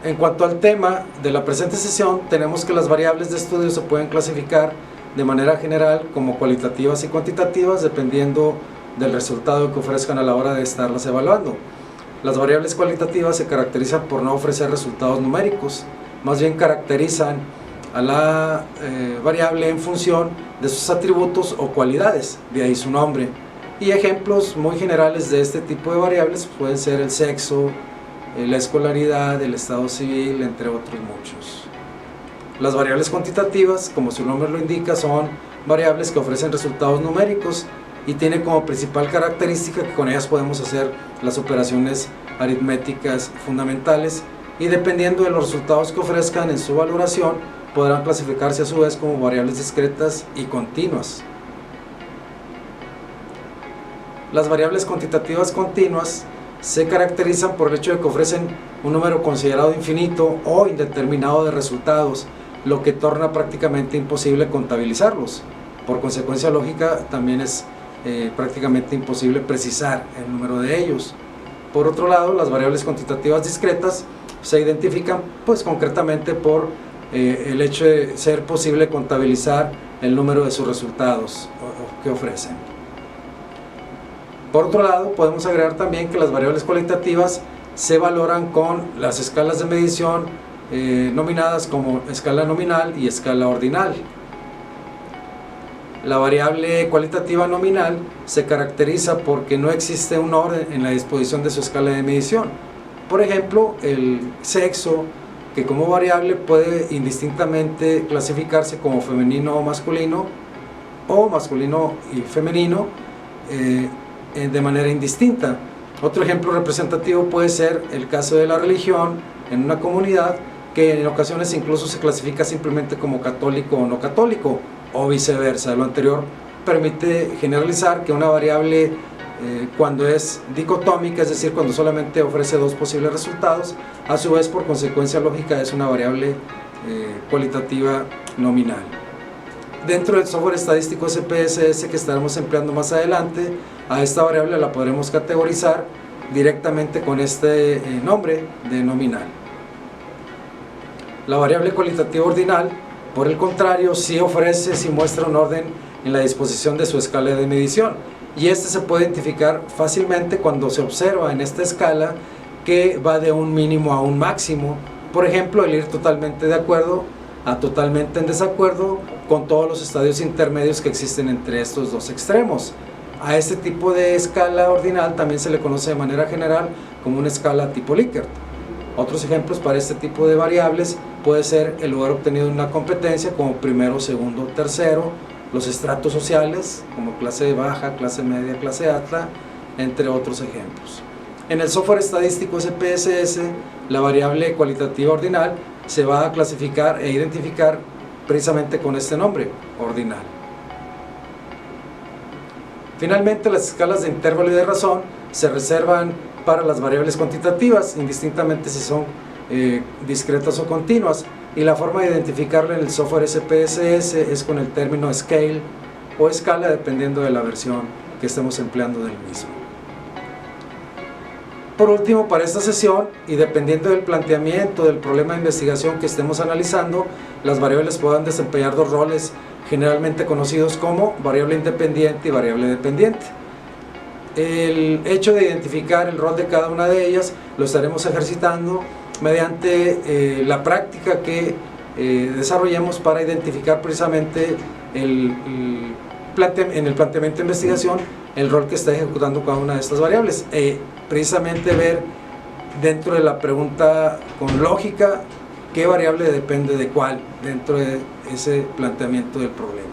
En cuanto al tema de la presente sesión, tenemos que las variables de estudio se pueden clasificar de manera general como cualitativas y cuantitativas dependiendo del resultado que ofrezcan a la hora de estarlas evaluando. Las variables cualitativas se caracterizan por no ofrecer resultados numéricos, más bien caracterizan a la variable en función de sus atributos o cualidades, de ahí su nombre. Y ejemplos muy generales de este tipo de variables pueden ser el sexo, la escolaridad, el estado civil, entre otros muchos. Las variables cuantitativas, como su nombre lo indica, son variables que ofrecen resultados numéricos y tienen como principal característica que con ellas podemos hacer las operaciones aritméticas fundamentales y dependiendo de los resultados que ofrezcan en su valoración podrán clasificarse a su vez como variables discretas y continuas. Las variables cuantitativas continuas se caracterizan por el hecho de que ofrecen un número considerado infinito o indeterminado de resultados, lo que torna prácticamente imposible contabilizarlos. Por consecuencia lógica, también es prácticamente imposible precisar el número de ellos. Por otro lado, las variables cuantitativas discretas se identifican pues concretamente por el hecho de ser posible contabilizar el número de sus resultados que ofrecen. Por otro lado, podemos agregar también que las variables cualitativas se valoran con las escalas de medición nominadas como escala nominal y escala ordinal. La variable cualitativa nominal se caracteriza porque no existe un orden en la disposición de su escala de medición. Por ejemplo, el sexo, que como variable puede indistintamente clasificarse como femenino o masculino y femenino de manera indistinta. Otro ejemplo representativo puede ser el caso de la religión en una comunidad, que en ocasiones incluso se clasifica simplemente como católico o no católico, o viceversa. Lo anterior permite generalizar que una variable cuando es dicotómica, es decir, cuando solamente ofrece dos posibles resultados, a su vez por consecuencia lógica es una variable cualitativa nominal. Dentro del software estadístico SPSS que estaremos empleando más adelante, a esta variable la podremos categorizar directamente con este nombre de nominal. La variable cualitativa ordinal, por el contrario, sí muestra un orden en la disposición de su escala de medición, y este se puede identificar fácilmente cuando se observa en esta escala que va de un mínimo a un máximo. Por ejemplo, el ir totalmente de acuerdo a totalmente en desacuerdo con todos los estadios intermedios que existen entre estos dos extremos. A este tipo de escala ordinal también se le conoce de manera general como una escala tipo Likert. Otros ejemplos para este tipo de variables puede ser el lugar obtenido en una competencia como primero, segundo, tercero, los estratos sociales como clase baja, clase media, clase alta, entre otros ejemplos. En el software estadístico SPSS, la variable cualitativa ordinal se va a clasificar e identificar precisamente con este nombre, ordinal. Finalmente, las escalas de intervalo y de razón se reservan para las variables cuantitativas, indistintamente si son discretas o continuas, y la forma de identificarla en el software SPSS es con el término scale o escala, dependiendo de la versión que estemos empleando del mismo. Por último, para esta sesión, y dependiendo del planteamiento del problema de investigación que estemos analizando, las variables puedan desempeñar dos roles generalmente conocidos como variable independiente y variable dependiente. El hecho de identificar el rol de cada una de ellas lo estaremos ejercitando mediante la práctica que desarrollemos para identificar precisamente en el planteamiento de investigación el rol que está ejecutando cada una de estas variables, precisamente ver dentro de la pregunta con lógica qué variable depende de cuál dentro de ese planteamiento del problema.